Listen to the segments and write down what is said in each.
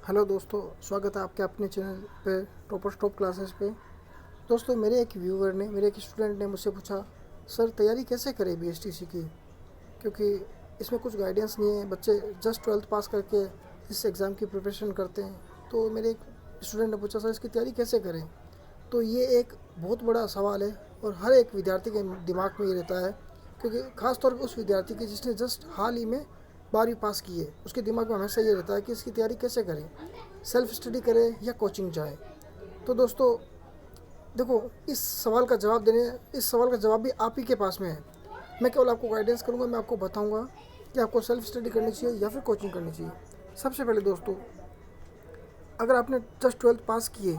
Hello दोस्तों, स्वागत है आपके अपने चैनल पे टॉपर स्टॉप क्लासेस पे। दोस्तों, मेरे एक स्टूडेंट ने मुझसे पूछा, सर तैयारी कैसे करें बीएसटीसी की, क्योंकि इसमें कुछ गाइडेंस नहीं है। बच्चे जस्ट 12th पास करके इस एग्ज़ाम की प्रिपरेशन करते हैं। तो मेरे एक स्टूडेंट ने पूछा, सर इसकी तैयारी कैसे करें। तो ये एक बहुत बड़ा सवाल है और हर एक विद्यार्थी के दिमाग में ये रहता है, क्योंकि ख़ास तौर पर उस विद्यार्थी की जिसने जस्ट हाल ही में 12वीं पास की है, उसके दिमाग में हमेशा ये रहता है कि इसकी तैयारी कैसे करें, सेल्फ स्टडी करें या कोचिंग जाए। तो दोस्तों देखो, इस सवाल का जवाब भी आप ही के पास में है। मैं केवल आपको गाइडेंस करूँगा, मैं आपको बताऊँगा कि आपको सेल्फ स्टडी करनी चाहिए या फिर कोचिंग करनी चाहिए। सबसे पहले दोस्तों, अगर आपने जस्ट 12th पास किए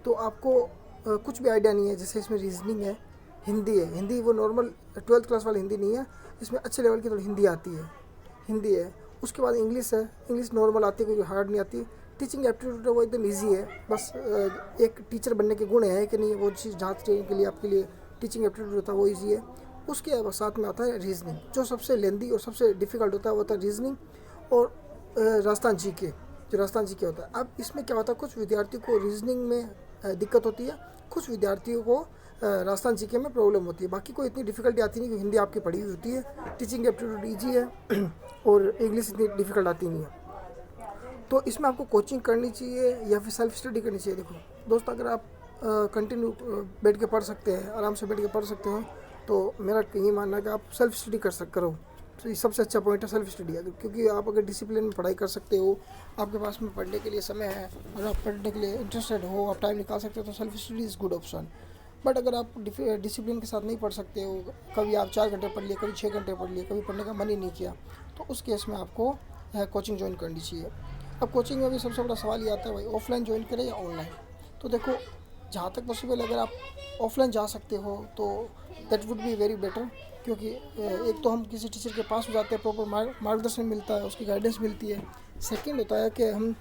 तो आपको कुछ भी आइडिया नहीं है। जैसे इसमें रीजनिंग है, हिंदी है। हिंदी वो नॉर्मल 12th क्लास वाली हिंदी नहीं है, इसमें अच्छे लेवल की थोड़ी हिंदी आती है। हिंदी है, उसके बाद इंग्लिश है। इंग्लिश नॉर्मल आती है, कोई हार्ड नहीं आती। टीचिंग एप्टीट्यूड है वो एकदम ईजी है। बस एक टीचर बनने के गुण है कि नहीं, वो चीज़ जाँचने के लिए आपके लिए टीचिंग एप्टीट्यूड होता है वो ईजी है। उसके साथ में आता है रीजनिंग, जो सबसे लेंदी और सबसे डिफ़िकल्ट होता है वो होता है रीजनिंग। और राजस्थान जी के जो राजस्थान जी के होता है। अब इसमें क्या होता है, कुछ विद्यार्थियों को रीजनिंग में दिक्कत होती है, कुछ विद्यार्थियों को राजस्थान जीके में प्रॉब्लम होती है। बाकी कोई इतनी डिफिकल्टी आती नहीं, क्योंकि हिंदी आपकी पढ़ी हुई होती है, टीचिंग एप्टीट्यूड ईजी है और इंग्लिश इतनी डिफिकल्ट आती नहीं है। तो इसमें आपको कोचिंग करनी चाहिए या फिर सेल्फ स्टडी करनी चाहिए। देखो दोस्त, अगर आप कंटिन्यू बैठ के पढ़ सकते हैं, आराम से बैठ के पढ़ सकते हो, तो मेरा यही मानना है कि आप सेल्फ स्टडी करो। तो ये सबसे अच्छा पॉइंट है सेल्फ स्टडी। क्योंकि आप अगर डिसिप्लिन में पढ़ाई कर सकते हो, आपके पास में पढ़ने के लिए समय है और आप पढ़ने के लिए इंटरेस्टेड हो, आप टाइम निकाल सकते हो, तो self study is good option. But अगर आप डिसिप्लिन के साथ नहीं पढ़ सकते हो, कभी आप 4 घंटे पढ़ लिए, कभी 6 घंटे पढ़ लिए, कभी पढ़ने का मन ही नहीं किया, तो उस केस में आपको कोचिंग ज्वाइन करनी चाहिए। अब कोचिंग में भी सबसे बड़ा सवाल ये आता है, भाई ऑफलाइन ज्वाइन करें या ऑनलाइन। तो देखो, जहाँ तक पॉसिबल अगर आप ऑफलाइन जा सकते हो तो that would be very better. क्योंकि एक तो हम किसी टीचर के पास हो जाते हैं, प्रॉपर मार्गदर्शन मिलता है, उसकी गाइडेंस मिलती है। सेकंड होता है कि हम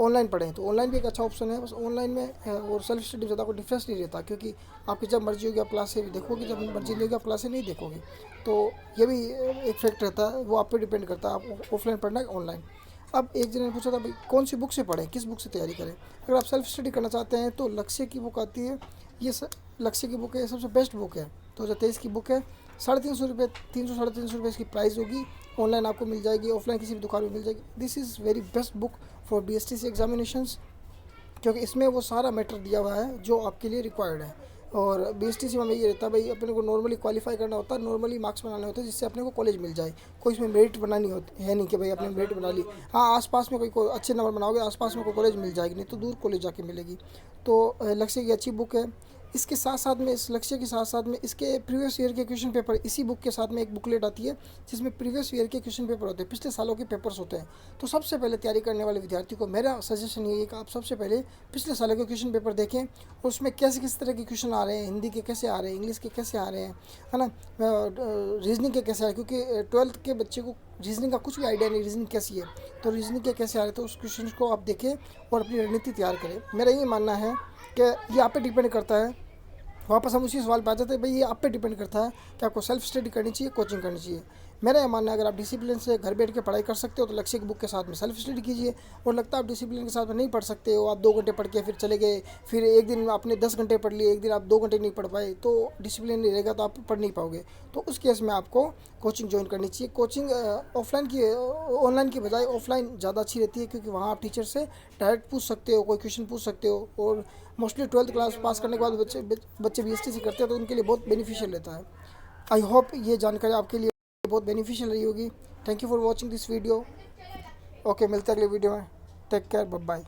ऑनलाइन पढ़ें, तो ऑनलाइन भी एक अच्छा ऑप्शन है। बस ऑनलाइन में और सेल्फ स्टडी ज़्यादा कोई डिफरेंस नहीं रहता, क्योंकि आपकी जब मर्जी होगी आप क्लासें देखोगे, जब मर्जी नहीं होगी आप क्लासें नहीं देखोगे। तो ये भी एक फैक्ट रहता है, वो आप पे डिपेंड करता है, आप ऑफलाइन पढ़ना है ऑनलाइन। अब एक जने ने पूछा था, भाई कौन सी बुक से पढ़ें, किस बुक से तैयारी करें। अगर आप सेल्फ स्टडी करना चाहते हैं तो लक्ष्य की बुक आती है, लक्ष्य की बुक है, सबसे बेस्ट बुक है। 2023 की बुक है, 350 रुपये, 300 साढ़े 300 रुपये इसकी प्राइस होगी। ऑनलाइन आपको मिल जाएगी, ऑफलाइन किसी भी दुकान में मिल जाएगी। This is very best book for BSTC examinations, क्योंकि इसमें वो सारा मैटर दिया हुआ है जो आपके लिए रिक्वायर्ड है। और BSTC में ये रहता है, भाई अपने को नॉर्मली क्वालिफाई करना होता है, नॉर्मली मार्क्स बनाने होते हैं जिससे अपने को कॉलेज मिल जाए। कोई इसमें मेरिट बनानी होती है नहीं कि भाई अपने मेरिट बना ली। हाँ, आसपास में कोई अच्छे नंबर बनाओगे, आसपास में कोई कॉलेज मिल जाएगी, नहीं तो दूर कॉलेज जाके मिलेगी। तो लक्ष्य की अच्छी बुक है। इसके साथ साथ में, इस लक्ष्य के साथ साथ में इसके प्रीवियस ईयर के क्वेश्चन पेपर, इसी बुक के साथ में एक बुकलेट आती है जिसमें प्रीवियस ईयर के क्वेश्चन पेपर होते हैं, पिछले सालों के पेपर्स होते हैं। तो सबसे पहले तैयारी करने वाले विद्यार्थी को मेरा सजेशन ये है कि आप सबसे पहले पिछले सालों के क्वेश्चन पेपर देखें और उसमें कैसे किस तरह के क्वेश्चन आ रहे हैं, हिंदी के कैसे आ रहे हैं, इंग्लिश के कैसे आ रहे हैं, है ना, रीजनिंग के कैसे आ रहे हैं। क्योंकि 12th के बच्चे को रीजनिंग का कुछ भी आइडिया नहीं, रीजनिंग कैसी है, तो रीजनिंग के कैसे आ रहे हैं, तो उस क्वेश्चन को आप देखें और अपनी रणनीति तैयार करें। मेरा ये मानना है कि ये आप पे डिपेंड करता है। वापस हम उसी सवाल पे आ जाते हैं, भाई ये आप पे डिपेंड करता है कि आपको सेल्फ स्टडी करनी चाहिए, कोचिंग करनी चाहिए। मेरा ये मानना है, अगर आप डिसिप्लिन से घर बैठ के पढ़ाई कर सकते हो तो लक्ष्य की बुक के साथ में सेल्फ स्टडी कीजिए। और लगता है आप डिसिप्लिन के साथ में नहीं पढ़ सकते हो, आप 2 घंटे पढ़ के फिर चले गए, फिर एक दिन आपने 10 घंटे पढ़ लिए, एक दिन आप 2 घंटे नहीं पढ़ पाए, तो डिसिप्लिन नहीं रहेगा, तो आप पढ़ नहीं पाओगे। तो उस केस में आपको कोचिंग ज्वाइन करनी चाहिए। कोचिंग ऑनलाइन की बजाय ऑफलाइन ज़्यादा अच्छी रहती है, क्योंकि वहाँ आप टीचर से डायरेक्ट पूछ सकते हो, कोई क्वेश्चन पूछ सकते हो। और मोस्टली 12th क्लास पास करने के बाद बच्चे BSTC करते हैं, तो उनके लिए बहुत बेनिफिशियल रहता है। आई होप ये जानकारी आपके लिए बहुत बेनिफिशियल रही होगी। Thank you for watching this video. Okay, मिलते हैं अगले वीडियो में। Take care, bye bye.